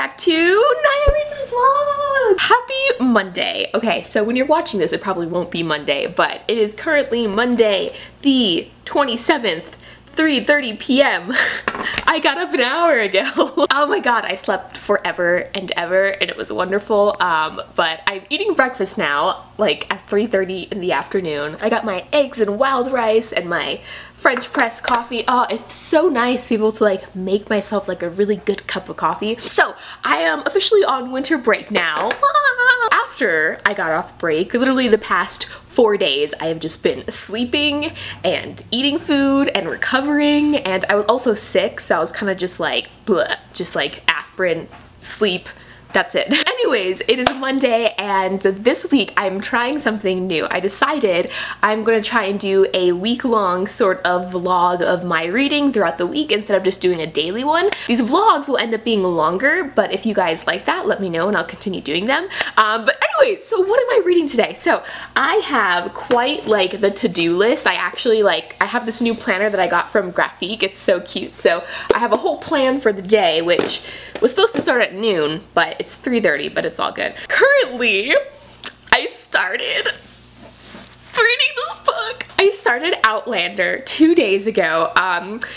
back to Naya Reasons Vlog! Happy Monday. Okay, so when you're watching this, it probably won't be Monday, but it is currently Monday, the 27th, 3:30 p.m. I got up an hour ago. Oh my god, I slept forever and ever and it was wonderful. But I'm eating breakfast now, like at 3:30 in the afternoon. I got my eggs and wild rice and my French press coffee. Oh, it's so nice to be able to like make myself like a really good cup of coffee. So I am officially on winter break now. After I got off break, literally the past 4 days, I have just been sleeping and eating food and recovering, and I was also sick, so I was kind of just like, bleh, just like aspirin, sleep, that's it. Anyways, it is Monday and this week I'm trying something new. I decided I'm gonna try and do a week-long sort of vlog of my reading throughout the week instead of just doing a daily one. These vlogs will end up being longer, but if you guys like that, let me know and I'll continue doing them. But anyways, so what am I reading today? So I have quite like the to-do list. I have this new planner that I got from Graphique. It's so cute. So I have a whole plan for the day, which was supposed to start at noon, but it's 3:30, but it's all good. Currently, I started reading this book. I started Outlander 2 days ago.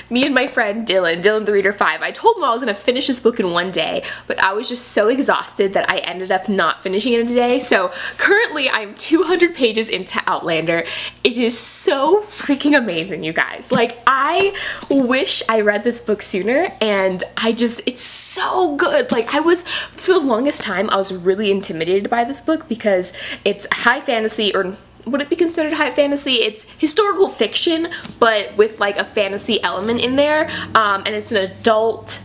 Me and my friend Dylan the Reader 5, I told him I was gonna finish this book in one day, but I was just so exhausted that I ended up not finishing it in a day. So currently I'm 200 pages into Outlander. It is so freaking amazing, you guys. Like, I wish I read this book sooner, and it's so good. Like, for the longest time, I was really intimidated by this book because it's high fantasy, or would it be considered high fantasy? It's historical fiction, but with like a fantasy element in there, and it's an adult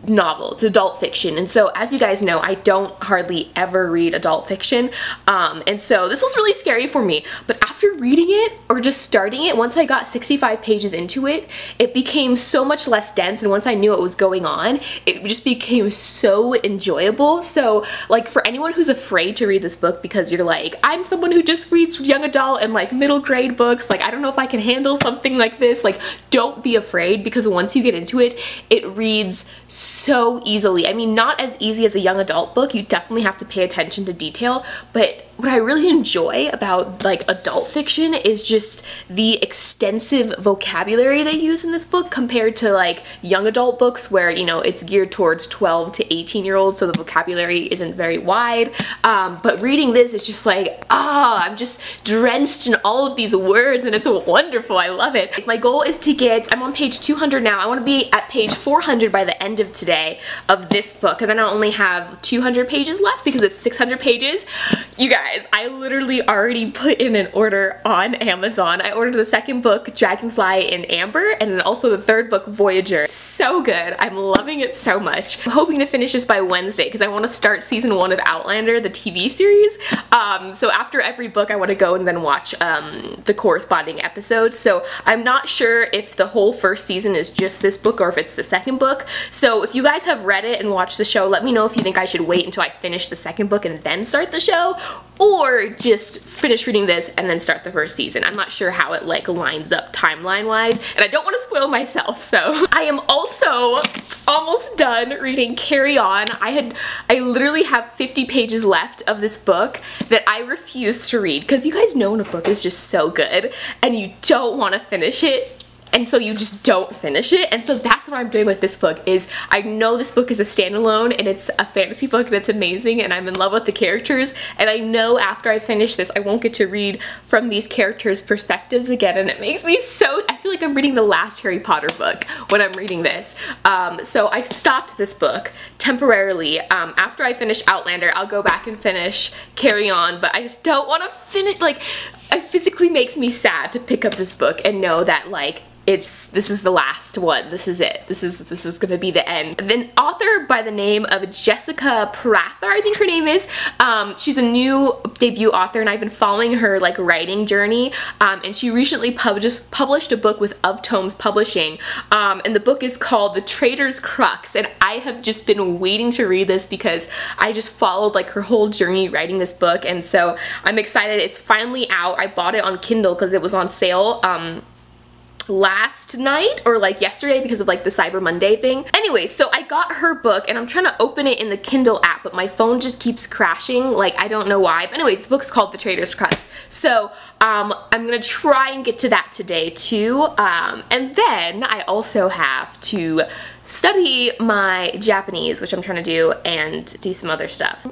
novel. It's adult fiction, and so as you guys know, I don't hardly ever read adult fiction, and so this was really scary for me. But after reading it, or just starting it, once I got 65 pages into it, it became so much less dense, and once I knew what was going on, it just became so enjoyable. So like, for anyone who's afraid to read this book because you're like, I'm someone who just reads young adult and like middle grade books, like I don't know if I can handle something like this, like don't be afraid, because once you get into it, it reads so easily. I mean, not as easy as a young adult book. You definitely have to pay attention to detail, but what I really enjoy about like adult fiction is just the extensive vocabulary they use in this book compared to like young adult books where, you know, it's geared towards 12 to 18-year-olds, so the vocabulary isn't very wide. But reading this is just like, I'm just drenched in all of these words, and it's wonderful. I love it. My goal is to I'm on page 200 now. I want to be at page 400 by the end of today of this book, and then I only have 200 pages left because it's 600 pages. You guys, I literally already put in an order on Amazon. I ordered the second book, Dragonfly in Amber, and then also the third book, Voyager. So good. I'm loving it so much. I'm hoping to finish this by Wednesday because I want to start season 1 of Outlander, the TV series. So after every book, I want to go and then watch the corresponding episodes. So I'm not sure if the whole first season is just this book or if it's the second book. So if you guys have read it and watched the show, let me know if you think I should wait until I finish the second book and then start the show, or just finish reading this and then start the first season. I'm not sure how it like lines up timeline wise, and I don't want to spoil myself. So I am also almost done reading Carry On. I literally have 50 pages left of this book that I refuse to read, because you guys know when a book is just so good and you don't want to finish it, and so you just don't finish it. And so that's what I'm doing with this book. Is I know this book is a standalone and it's a fantasy book and it's amazing and I'm in love with the characters, and I know after I finish this I won't get to read from these characters' perspectives again, and it makes me so, I feel like I'm reading the last Harry Potter book when I'm reading this. So I stopped this book temporarily. After I finish Outlander, I'll go back and finish Carry On, but I just don't want to finish, like, it physically makes me sad to pick up this book and know that like this is the last one. This is it. This is gonna be the end. An author by the name of Jessica Prather, I think her name is. She's a new debut author, and I've been following her like writing journey. And she recently published a book with Of Tomes Publishing, and the book is called The Traitors, Crux. And I have just been waiting to read this because I just followed like her whole journey writing this book, and so I'm excited. It's finally out. I bought it on Kindle because it was on sale. last night or like yesterday because of like the Cyber Monday thing. Anyway, so I got her book and I'm trying to open it in the Kindle app, but my phone just keeps crashing. Like, I don't know why. But anyways, the book's called The Traitors, Crux. So I'm gonna try and get to that today too. And then I also have to study my Japanese, which I'm trying to do, and do some other stuff.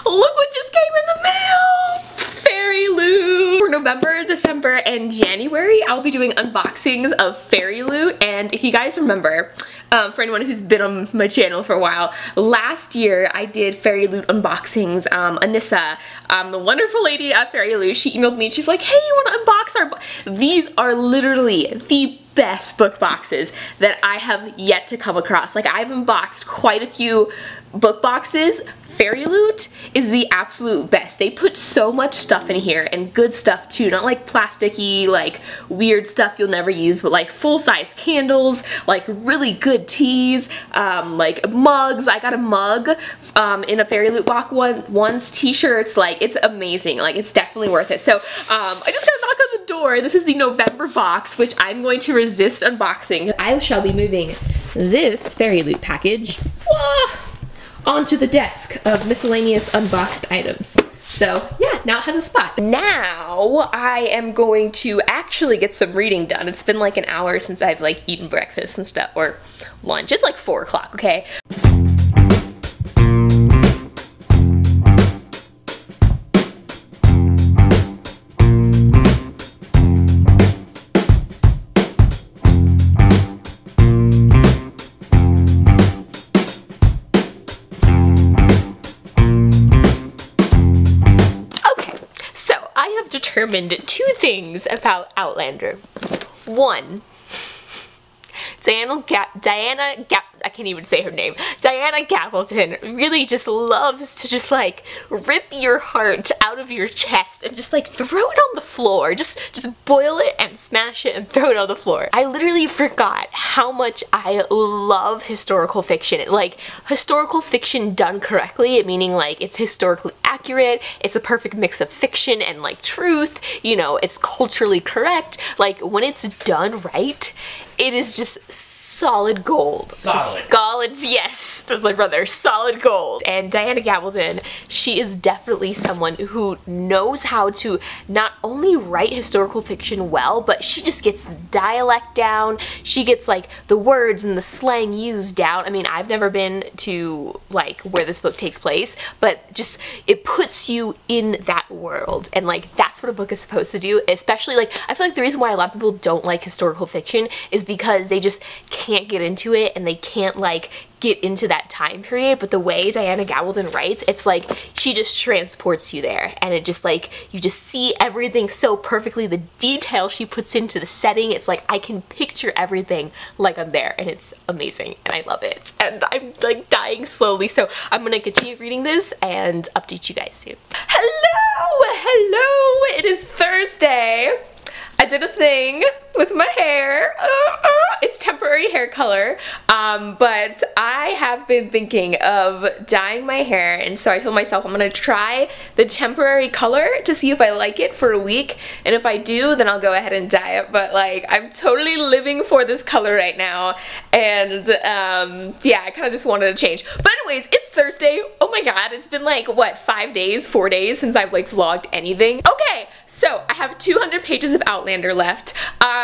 Look what just came in the mail! Fairy Loot! For November, December, and January, I'll be doing unboxings of Fairy Loot. And if you guys remember, for anyone who's been on my channel for a while, last year I did Fairy Loot unboxings. Anissa, the wonderful lady at Fairy Loot, she emailed me and she's like, hey, you want to unbox our book? These are literally the best book boxes that I have yet to come across. Like, I've unboxed quite a few book boxes. Fairy Loot is the absolute best. They put so much stuff in here, and good stuff too. Not like plasticky, like weird stuff you'll never use, but like full-size candles, like really good teas, like mugs. I got a mug in a Fairy Loot box once, t-shirts. Like, it's amazing. Like, it's definitely worth it. So I just got a knock on the door. This is the November box, which I'm going to resist unboxing. I shall be moving this Fairy Loot package onto the desk of miscellaneous unboxed items. So yeah, now it has a spot. Now I am going to actually get some reading done. It's been like an hour since I've like eaten breakfast and stuff, or lunch. It's like 4 o'clock, okay? Determined 2 things about Outlander. 1, I can't even say her name. Diana Gabaldon really just loves to just like rip your heart out of your chest and just like throw it on the floor. Just boil it and smash it and throw it on the floor. I literally forgot how much I love historical fiction. Like, historical fiction done correctly, meaning like it's historically accurate, it's a perfect mix of fiction and like truth, you know, it's culturally correct. Like, when it's done right, it is just solid gold. Solid. Yes, that's my brother. Solid gold. And Diana Gabaldon, she is definitely someone who knows how to not only write historical fiction well, but she just gets the dialect down. She gets like the words and the slang used down. I mean, I've never been to like where this book takes place, but just it puts you in that world. And like, that's what a book is supposed to do. Especially like, I feel like the reason why a lot of people don't like historical fiction is because they just can't get into it and they can't like get into that time period. But the way Diana Gabaldon writes, it's like she just transports you there, and it just like, you just see everything so perfectly. The detail she puts into the setting, it's like I can picture everything like I'm there, and it's amazing and I love it. And I'm like dying slowly, so I'm gonna continue reading this and update you guys soon. Hello, it is Thursday. I did a thing with my hair. It's temporary hair color, but I have been thinking of dyeing my hair, and so I told myself I'm gonna try the temporary color to see if I like it for a week, and if I do, then I'll go ahead and dye it. But like, I'm totally living for this color right now, and yeah, I kind of just wanted to change. But anyways, it's Thursday. Oh my god, it's been like, what, 4 days since I've like vlogged anything. Okay, so I have 200 pages of Outlander left.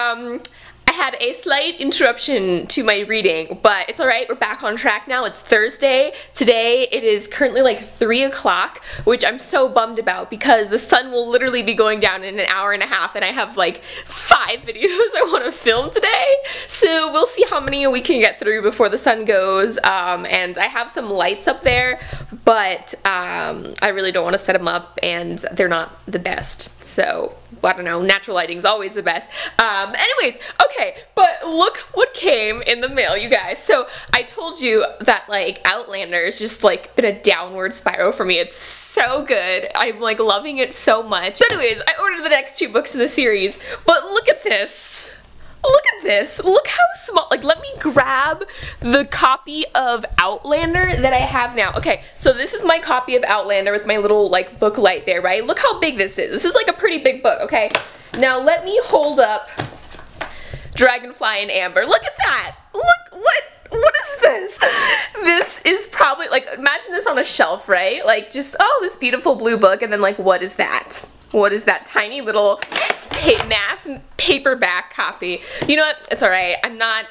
I had a slight interruption to my reading, but it's alright, we're back on track now. It's Thursday. Today it is currently like 3 o'clock, which I'm so bummed about because the sun will literally be going down in an hour and a half, and I have like 5 videos I want to film today. So we'll see how many we can get through before the sun goes, and I have some lights up there, but I really don't want to set them up, and they're not the best. So I don't know, natural lighting is always the best. Anyways, okay, but look what came in the mail, you guys. So I told you that like Outlander has just like been a downward spiral for me. It's so good. I'm like loving it so much. But anyways, I ordered the next 2 books in the series, but look at this. Look at this. Look how small. Like, let me grab the copy of Outlander that I have now. Okay, so this is my copy of Outlander with my little, like, book light there, right? Look how big this is. This is, like, a pretty big book, okay? Now, let me hold up Dragonfly and Amber. Look at that. Look, what is this? This is probably, like, imagine this on a shelf, right? Like, just, oh, this beautiful blue book, and then, like, what is that? What is that tiny little mass paperback copy? You know what? It's alright. I'm not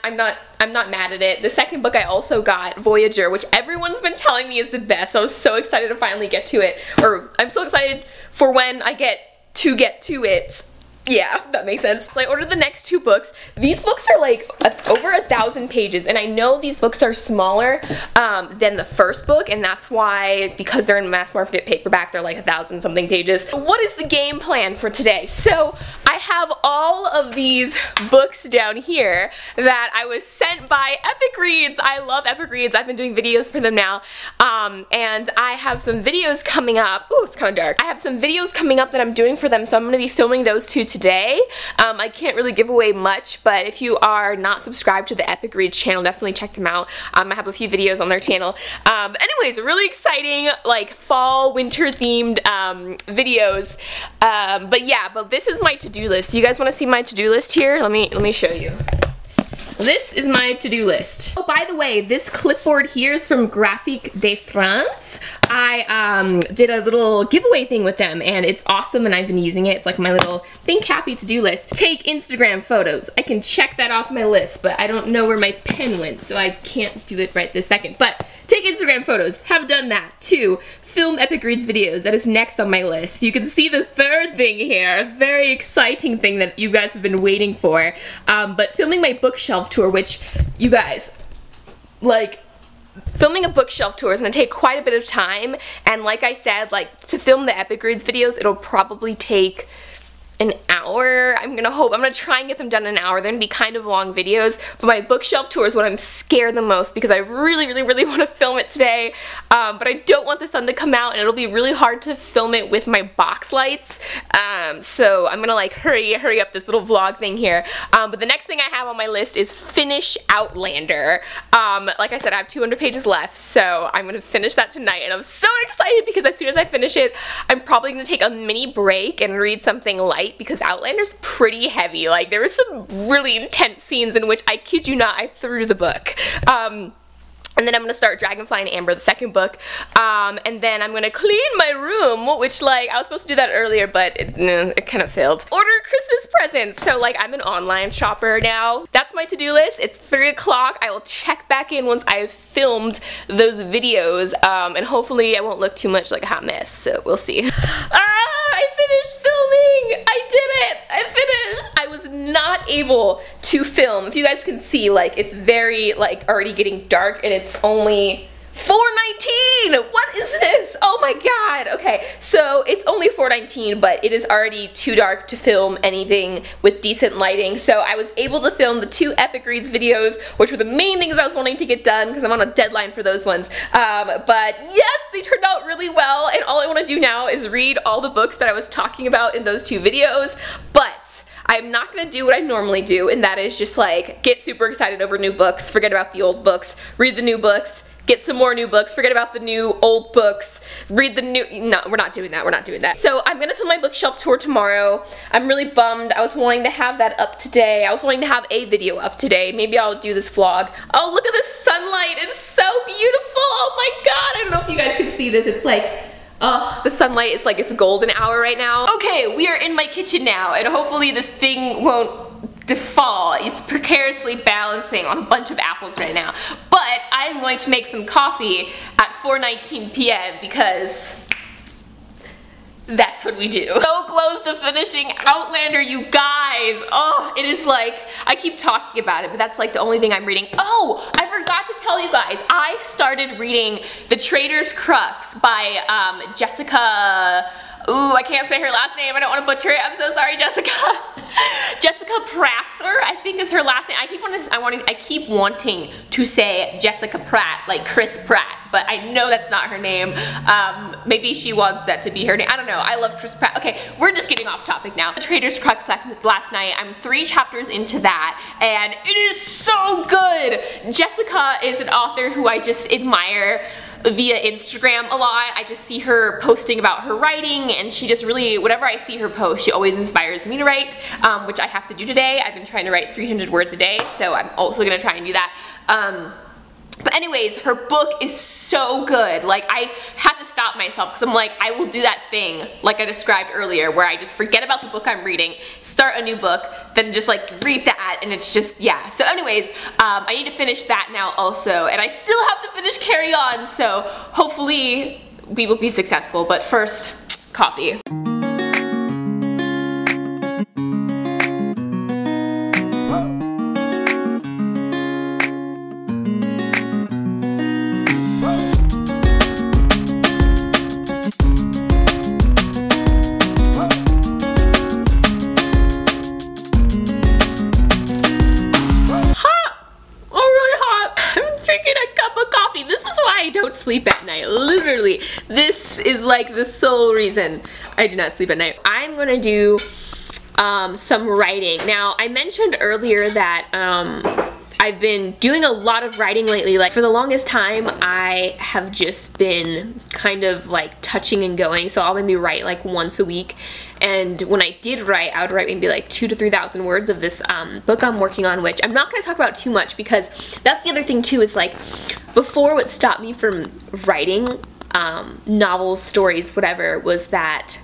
mad at it. The second book I also got, Voyager, which everyone's been telling me is the best. So I was so excited to finally get to it. Or I'm so excited for when I get to it. Yeah, that makes sense. So I ordered the next 2 books. These books are like over 1,000 pages, and I know these books are smaller than the first book, and that's why, because they're in mass market paperback, they're like 1,000 something pages. What is the game plan for today? So I have all of these books down here that I was sent by Epic Reads. I love Epic Reads. I've been doing videos for them now, and I have some videos coming up. Ooh, it's kind of dark. I have some videos coming up that I'm doing for them, so I'm going to be filming those 2 today. I can't really give away much, but if you are not subscribed to the Epic Reads channel, definitely check them out. I have a few videos on their channel. Anyways, really exciting, like, fall, winter themed videos. But yeah, but this is my to-do list. You guys want to see my to-do list here? Let me show you. This is my to-do list. Oh, by the way, this clipboard here is from Graphique de France. I did a little giveaway thing with them, and it's awesome, and I've been using it. It's like my little think happy to-do list. Take Instagram photos. I can check that off my list, but I don't know where my pen went, so I can't do it right this second. But take Instagram photos. Have done that. 2, film Epic Reads videos. That is next on my list. You can see the third thing here, a very exciting thing that you guys have been waiting for. But filming my bookshelf tour, which you guys, like, filming a bookshelf tour is going to take quite a bit of time, and like I said, like, to film the Epic Reads videos, it'll probably take an hour. I'm gonna try and get them done in an hour. They're gonna be kind of long videos, but my bookshelf tour is what I'm scared the most because I really want to film it today, but I don't want the sun to come out, and it'll be really hard to film it with my box lights, so I'm gonna, like, hurry up this little vlog thing here. But the next thing I have on my list is finish Outlander. Like I said, I have 200 pages left, so I'm gonna finish that tonight, and I'm so excited because as soon as I finish it, I'm probably gonna take a mini break and read something light, because Outlander's pretty heavy. Like, there were some really intense scenes in which, I kid you not, I threw the book. And then I'm going to start Dragonfly and Amber, the second book, and then I'm going to clean my room, which, like, I was supposed to do that earlier, but it kind of failed. Order Christmas presents. So, like, I'm an online shopper now. That's my to-do list. It's 3 o'clock. I will check back in once I've filmed those videos, and hopefully I won't look too much like a hot mess, so we'll see. I finished filming! I did it! I finished! I was not able to film. If you guys can see, like, it's very, like, already getting dark, and it's only 4:19! What is this? Oh my god! Okay, so it's only 4:19, but it is already too dark to film anything with decent lighting, so I was able to film the 2 Epic Reads videos, which were the main things I was wanting to get done, because I'm on a deadline for those ones. But yes, they turned out really well, and all I want to do now is read all the books that I was talking about in those 2 videos, but I'm not going to do what I normally do, and that is just, like, get super excited over new books, forget about the old books, read the new books, get some more new books, forget about the new old books, read the new, no, we're not doing that, we're not doing that. So I'm gonna film my bookshelf tour tomorrow. I'm really bummed. I was wanting to have that up today. I was wanting to have a video up today. Maybe I'll do this vlog. Oh, look at the sunlight. It's so beautiful. Oh my god. I don't know if you guys can see this. It's like, oh, the sunlight is like it's golden hour right now. Okay, we are in my kitchen now, and hopefully this thing won't fall. It's precariously balancing on a bunch of apples right now. But I'm going to make some coffee at 4:19 p.m. because that's what we do. So close to finishing Outlander, you guys. Oh, it is like, I keep talking about it, but that's like the only thing I'm reading. Oh, I forgot to tell you guys, I started reading The Traitors Crux by Jessica, Ooh, I can't say her last name. I don't want to butcher it. I'm so sorry, Jessica. Jessica Prather, I think is her last name. I keep wanting to say Jessica Pratt, like Chris Pratt, but I know that's not her name. Maybe she wants that to be her name. I don't know. I love Chris Pratt. Okay, we're just getting off topic now. Traitors Crux last night. I'm 3 chapters into that, and it is so good. Jessica is an author who I just admire via Instagram a lot. I just see her posting about her writing, and she just really, whenever I see her post, she always inspires me to write, which I have to do today. I've been trying to write 300 words a day, so I'm also gonna try and do that. But anyways, her book is so good. Like, I had to stop myself because I'm like, I will do that thing, like I described earlier, where I just forget about the book I'm reading, start a new book, then just like read that, and it's just, yeah. So anyways, I need to finish that now also, and I still have to finish Carry On, so hopefully we will be successful. But first, coffee. Sleep at night. Literally, this is like the sole reason I do not sleep at night. I'm gonna do some writing. Now, I mentioned earlier that I've been doing a lot of writing lately. Like, for the longest time, I have just been kind of like touching and going, so I'll maybe write like once a week. And when I did write, I would write maybe like 2,000 to 3,000 words of this book I'm working on, which I'm not going to talk about too much because that's the other thing too, is like, before what stopped me from writing novels, stories, whatever, was that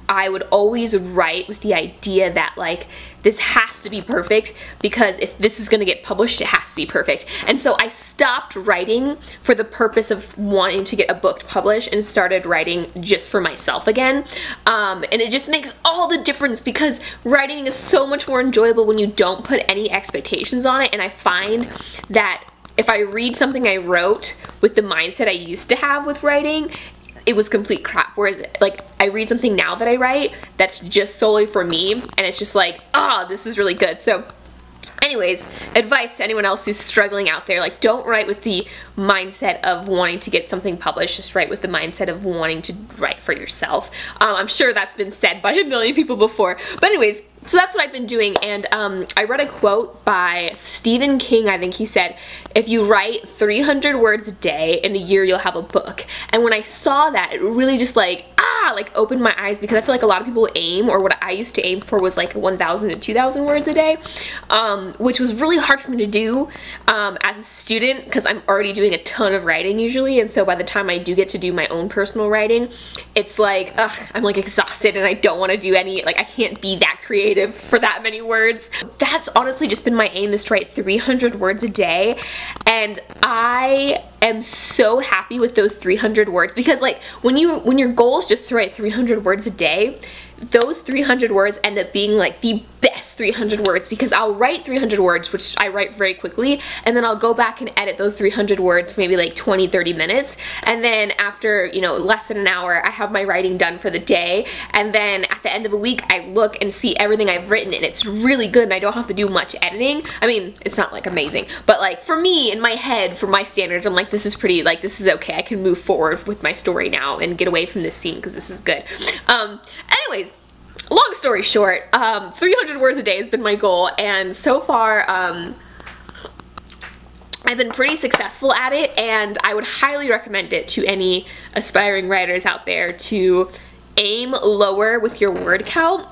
I would always write with the idea that like, this has to be perfect, because if this is gonna get published, it has to be perfect. And so I stopped writing for the purpose of wanting to get a book published and started writing just for myself again. And it just makes all the difference, because writing is so much more enjoyable when you don't put any expectations on it. And I find that if I read something I wrote with the mindset I used to have with writing, it was complete crap. Whereas like, I read something now that I write that's just solely for me, and it's just like, ah, this is really good. So anyways, advice to anyone else who's struggling out there, like, don't write with the mindset of wanting to get something published, just write with the mindset of wanting to write for yourself. I'm sure that's been said by a million people before, but anyways, so that's what I've been doing. And I read a quote by Stephen King. I think he said, if you write 300 words a day, in a year you'll have a book. And when I saw that, it really just like, opened my eyes, because I feel like a lot of people aim, or what I used to aim for was like 1,000 to 2,000 words a day, which was really hard for me to do as a student, because I'm already doing a ton of writing usually. And so by the time I do get to do my own personal writing, it's like, I'm like exhausted, and I don't want to do any, like, I can't be that creative for that many words. That's honestly just been my aim, is to write 300 words a day, and I am so happy with those 300 words, because like, when your goal is just to write 300 words a day, those 300 words end up being like the best 300 words, because I'll write 300 words, which I write very quickly, and then I'll go back and edit those 300 words for maybe like 20-30 minutes, and then after, you know, less than an hour, I have my writing done for the day. And then at the end of the week, I look and see everything I've written, and it's really good, and I don't have to do much editing. I mean, it's not like amazing, but like, for me, in my head, for my standards, I'm like, this is pretty, like, this is okay. I can move forward with my story now and get away from this scene, because this is good. Anyways, long story short, 300 words a day has been my goal, and so far, I've been pretty successful at it, and I would highly recommend it to any aspiring writers out there to aim lower with your word count.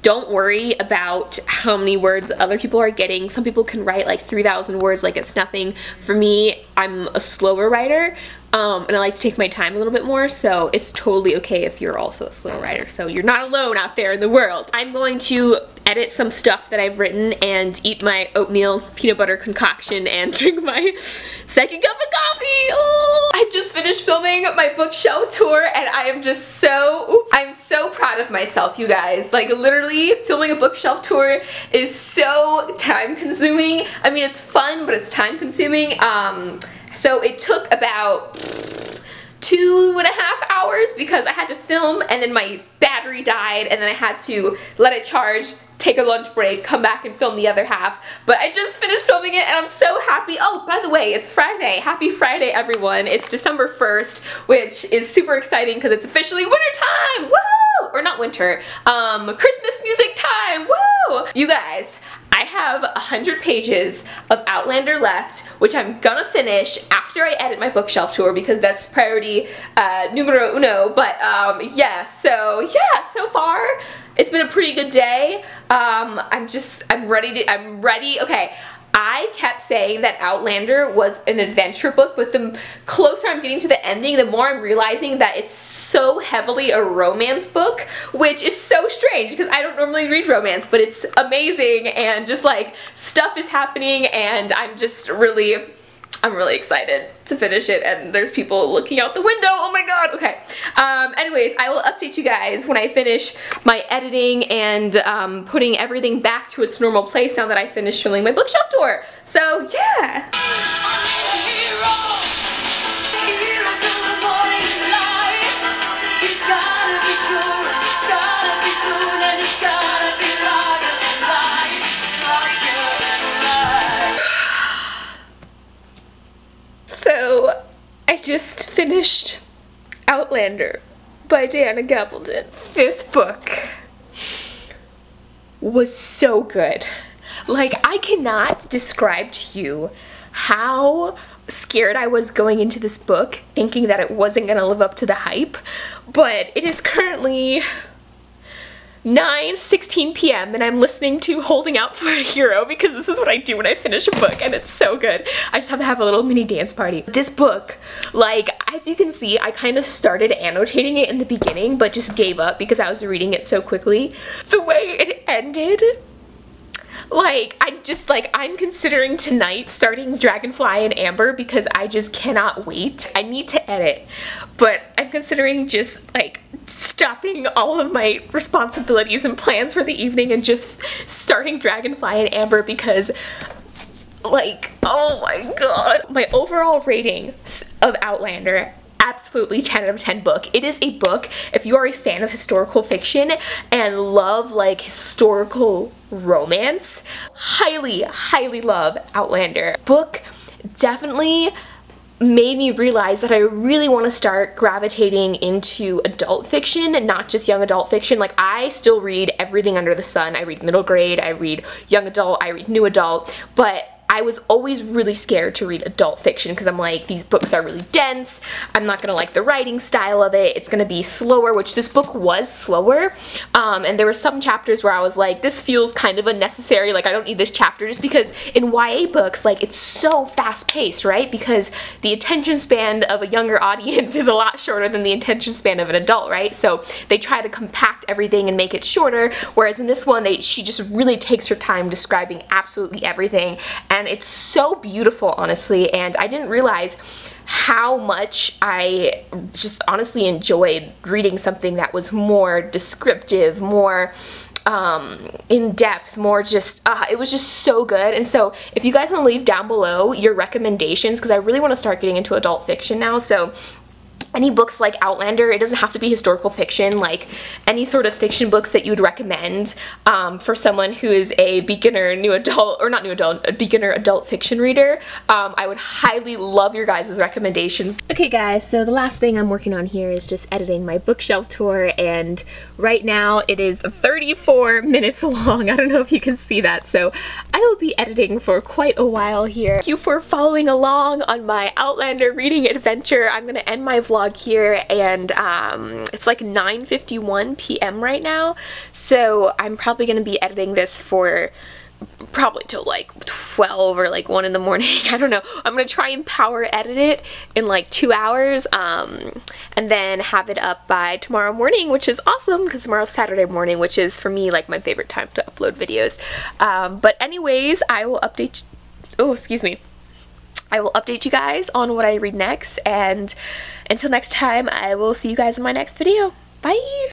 Don't worry about how many words other people are getting. Some people can write like 3,000 words like it's nothing. For me, I'm a slower writer, and I like to take my time a little bit more, so it's totally okay if you're also a slow writer. So you're not alone out there in the world. I'm going to edit some stuff that I've written and eat my oatmeal peanut butter concoction and drink my second cup of coffee. Oh, I just finished filming my bookshelf tour, and I am just so, I'm so proud of myself, you guys. Like, literally, filming a bookshelf tour is so time consuming. I mean, it's fun, but it's time consuming. So it took about 2.5 hours because I had to film and then my battery died and then I had to let it charge, take a lunch break, come back and film the other half. But I just finished filming it and I'm so happy. Oh, by the way, it's Friday. Happy Friday, everyone. It's December 1st, which is super exciting because it's officially winter time. Woo! Or not winter, Christmas music time. Woo! You guys, I have 100 pages of Outlander left, which I'm gonna finish after I edit my bookshelf tour because that's priority numero uno. But yeah, so far it's been a pretty good day. I'm ready. Okay. I kept saying that Outlander was an adventure book, but the closer I'm getting to the ending, the more I'm realizing that it's so heavily a romance book, which is so strange because I don't normally read romance, but it's amazing and just like stuff is happening and I'm really excited to finish it and there's people looking out the window. Oh my god. Okay. Anyways, I will update you guys when I finish my editing and putting everything back to its normal place now that I finished filming my bookshelf tour. So yeah. So, I just finished Outlander by Diana Gabaldon. This book was so good. Like, I cannot describe to you how scared I was going into this book, thinking that it wasn't gonna live up to the hype, but it is currently 9:16 p.m. and I'm listening to Holding Out for a Hero because this is what I do when I finish a book and it's so good. I just have to have a little mini dance party. This book, like, as you can see, I kind of started annotating it in the beginning but just gave up because I was reading it so quickly. The way it ended, like, I'm considering tonight starting Dragonfly and Amber because I just cannot wait. I need to edit, but I'm considering just, like, stopping all of my responsibilities and plans for the evening and just starting Dragonfly and Amber because, like, oh my god. My overall rating of Outlander, absolutely 10 out of 10 book. It is a book, if you are a fan of historical fiction and love like historical romance, highly love Outlander. Book definitely made me realize that I really want to start gravitating into adult fiction and not just young adult fiction. Like, I still read everything under the sun. I read middle grade, I read young adult, I read new adult, but I was always really scared to read adult fiction because I'm like, these books are really dense, I'm not gonna like the writing style of it, it's gonna be slower, which this book was slower, and there were some chapters where I was like, this feels kind of unnecessary, like I don't need this chapter, just because in YA books, like, it's so fast-paced, right? Because the attention span of a younger audience is a lot shorter than the attention span of an adult, right? So they try to compact everything and make it shorter, whereas in this one, she just really takes her time describing absolutely everything, and it's so beautiful, honestly, and I didn't realize how much I just honestly enjoyed reading something that was more descriptive, more in depth, more just, it was just so good. And so if you guys want to leave down below your recommendations, because I really want to start getting into adult fiction now, so any books like Outlander, it doesn't have to be historical fiction, like any sort of fiction books that you would recommend for someone who is a beginner new adult, or not new adult, a beginner adult fiction reader. I would highly love your guys' recommendations. Okay guys, so the last thing I'm working on here is just editing my bookshelf tour, and right now it is 34 minutes long. I don't know if you can see that, so I will be editing for quite a while here. Thank you for following along on my Outlander reading adventure. I'm gonna end my vlog here, and it's like 9:51 p.m. right now, so I'm probably gonna be editing this for probably till like 12 or like 1 in the morning. I don't know. I'm gonna try and power edit it in like 2 hours, and then have it up by tomorrow morning, which is awesome because tomorrow's Saturday morning, which is for me like my favorite time to upload videos. But anyways, I will update, oh excuse me, I will update you guys on what I read next, and until next time, I will see you guys in my next video. Bye!